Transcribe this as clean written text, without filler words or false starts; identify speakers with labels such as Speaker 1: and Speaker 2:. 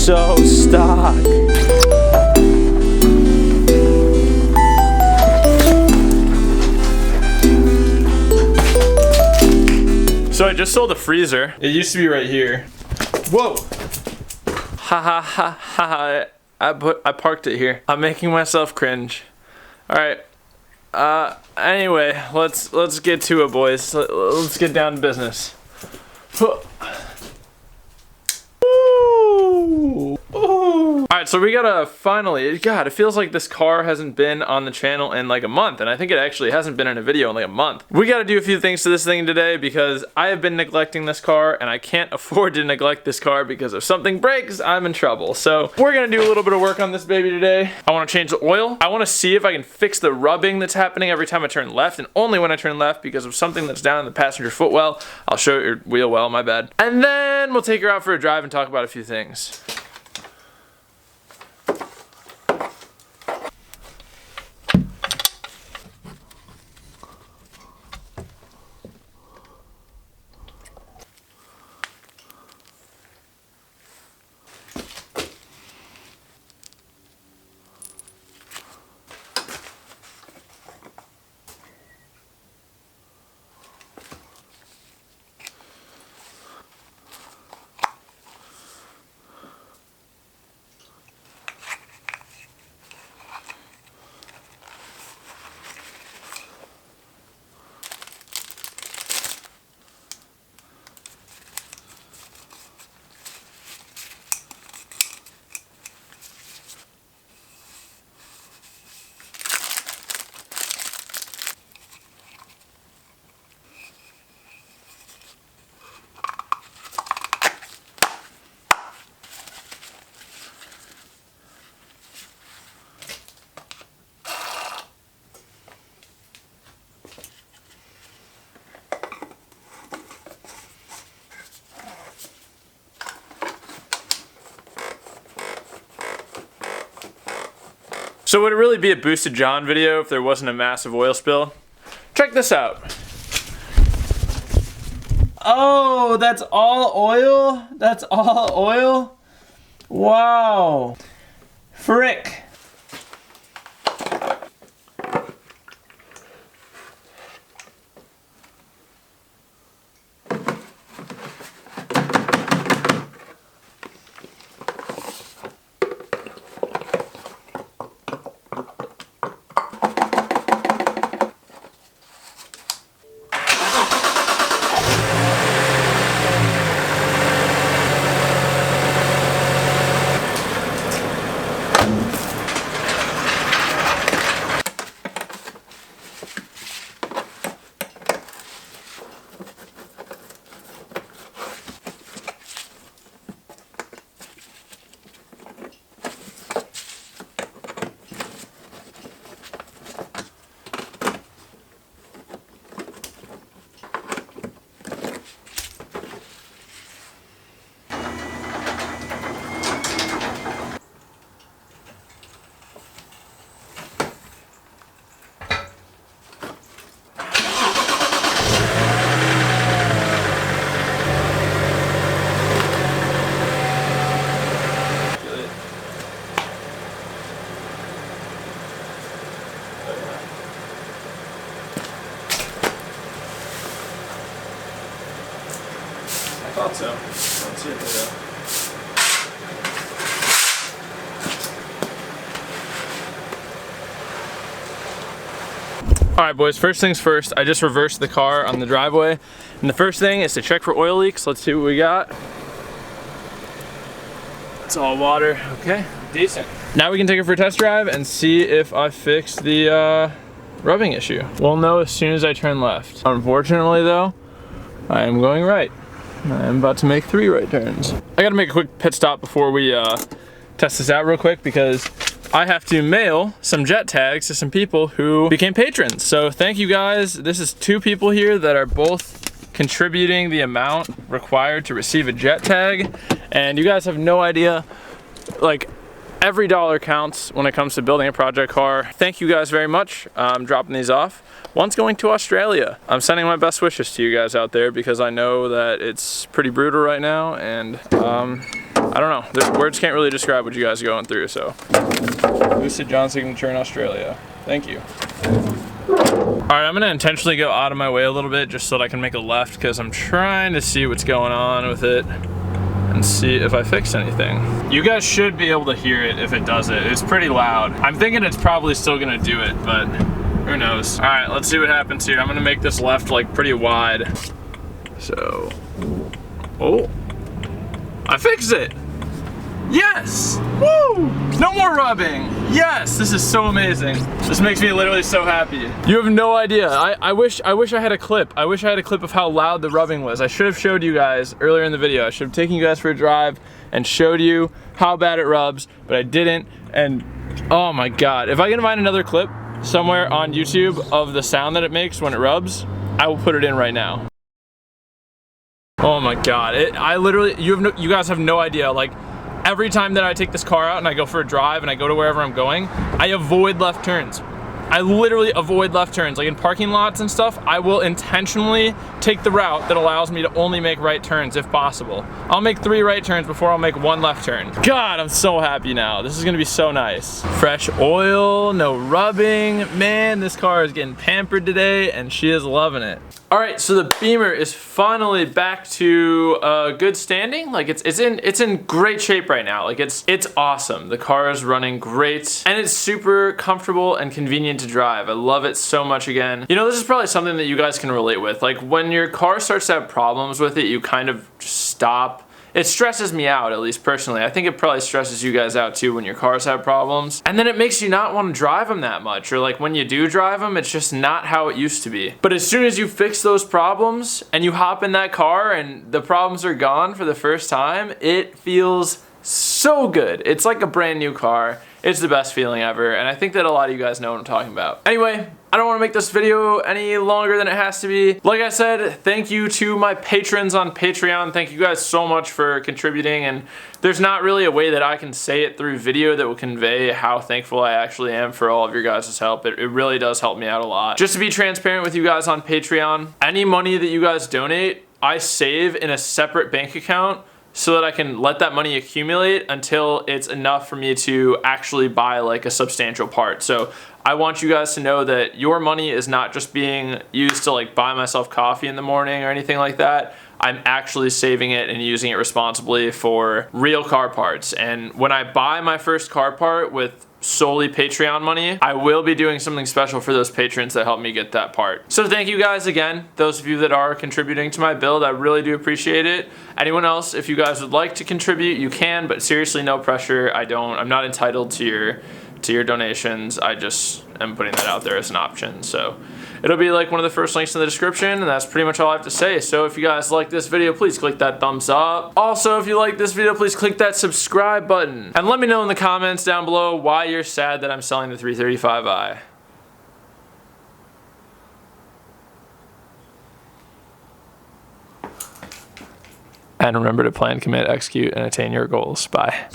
Speaker 1: so stock. So I just sold a freezer. It used to be right here. Whoa! Ha ha ha ha. I parked it here. I'm making myself cringe. Alright. Anyway, let's get to it, boys. Let's get down to business. Alright, so we gotta finally, God, it feels like this car hasn't been on the channel in like a month, and I think it actually hasn't been in a video in like a month. We gotta do a few things to this thing today because I have been neglecting this car, and I can't afford to neglect this car because if something breaks, I'm in trouble. So we're gonna do a little bit of work on this baby today. I wanna change the oil. I wanna see if I can fix the rubbing that's happening every time I turn left, and only when I turn left because of something that's down in the passenger footwell. I'll show you your wheel well, my bad. And then we'll take her out for a drive and talk about a few things. So would it really be a Boosted John video if there wasn't a massive oil spill? Check this out. Oh, that's all oil? That's all oil? Wow. Frick. I thought so. Let's see if Alright boys, first things first, I just reversed the car on the driveway. And the first thing is to check for oil leaks. Let's see what we got. It's all water. Okay, decent. Now we can take it for a test drive and see if I fixed the rubbing issue. We'll know as soon as I turn left. Unfortunately though, I am going right. I'm about to make 3 right turns. I gotta make a quick pit stop before we test this out real quick because I have to mail some jet tags to some people who became patrons. So thank you guys. This is 2 people here that are both contributing the amount required to receive a jet tag. And you guys have no idea, like, Every dollar counts when it comes to building a project car. Thank you guys very much. I'm dropping these off. One's going to Australia. I'm sending my best wishes to you guys out there because I know that it's pretty brutal right now, and I don't know. The words can't really describe what you guys are going through, so. Lucid John signature in Australia. Thank you. Alright, I'm gonna intentionally go out of my way a little bit just so that I can make a left because I'm trying to see what's going on with it and see if I fix anything. You guys should be able to hear it if it does it. It's pretty loud. I'm thinking it's probably still gonna do it, but who knows? Alright, let's see what happens here. I'm gonna make this left like pretty wide. So, oh, I fixed it. Yes! Woo! No more rubbing! Yes! This is so amazing. This makes me literally so happy. You have no idea. I wish I had a clip. I wish I had a clip of how loud the rubbing was. I should have showed you guys earlier in the video. I should have taken you guys for a drive and showed you how bad it rubs, but I didn't. And oh my god. If I can find another clip somewhere on YouTube of the sound that it makes when it rubs, I will put it in right now. Oh my god. I literally, you guys have no idea. Like, every time that I take this car out and I go for a drive and I go to wherever I'm going, I avoid left turns. I literally avoid left turns. Like in parking lots and stuff, I will intentionally take the route that allows me to only make right turns if possible. I'll make 3 right turns before I'll make 1 left turn. God, I'm so happy now. This is gonna be so nice. Fresh oil, no rubbing. Man, this car is getting pampered today and she is loving it. All right, so the Beamer is finally back to good standing. Like it's in great shape right now. Like it's awesome. The car is running great and it's super comfortable and convenient to drive. I love it so much again. You know, this is probably something that you guys can relate with. Like when your car starts to have problems with it, you kind of just stop. It stresses me out, at least personally. I think it probably stresses you guys out too when your cars have problems. And then it makes you not want to drive them that much. Or like when you do drive them, it's just not how it used to be. But as soon as you fix those problems and you hop in that car and the problems are gone for the first time, it feels so good. It's like a brand new car. It's the best feeling ever, and I think that a lot of you guys know what I'm talking about. Anyway, I don't want to make this video any longer than it has to be. Like I said, thank you to my patrons on Patreon. Thank you guys so much for contributing, and there's not really a way that I can say it through video that will convey how thankful I actually am for all of your guys' help. It really does help me out a lot. Just to be transparent with you guys on Patreon, any money that you guys donate, I save in a separate bank account so that I can let that money accumulate until it's enough for me to actually buy like a substantial part. So I want you guys to know that your money is not just being used to like buy myself coffee in the morning or anything like that. I'm actually saving it and using it responsibly for real car parts. And when I buy my first car part with solely Patreon money, I will be doing something special for those patrons that help me get that part. So thank you guys again, those of you that are contributing to my build. I really do appreciate it. Anyone else, if you guys would like to contribute, you can, but seriously, no pressure. I'm not entitled to your donations. I just am putting that out there as an option. So it'll be like one of the first links in the description, and that's pretty much all I have to say. So if you guys like this video, please click that thumbs up. Also, if you like this video, please click that subscribe button. And let me know in the comments down below why you're sad that I'm selling the 335i. And remember to plan, commit, execute, and attain your goals. Bye.